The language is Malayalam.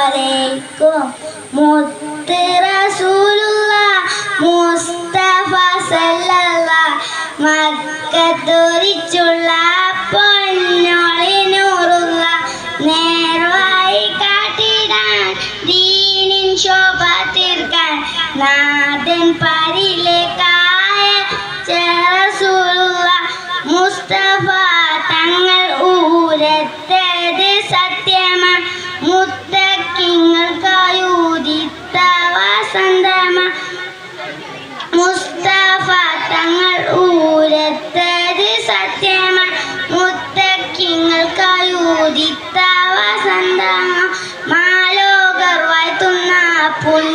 അലൈക്കും മുത്ത് റസൂലുള്ളാഹ് മുസ്തഫ സല്ലല്ലാഹ് മക്കത്തൊരിച്ചുള്ള പൊന്നോളി നൂറുള്ള നേർവായി കാട്ടിടാൻ ദീനിൻ ശോഭ തീർക്കാൻ നാഥൻ പരിലേക്കായ റസൂലുള്ളാഹ് മുസ്തഫ തങ്ങൾ ഊരത്തത് സത്യമാ മുത്തക്കിങ്ങൾക്കായൂതിത്ത വസന്തമാ മുസ്തഫ തങ്ങൾ ഊരത്തത് സത്യമാ മുത്തക്കിങ്ങൾക്കായൂതിത്ത വസന്തമാ മാലോകർ വാഴ്ത്തുന്ന പുൽ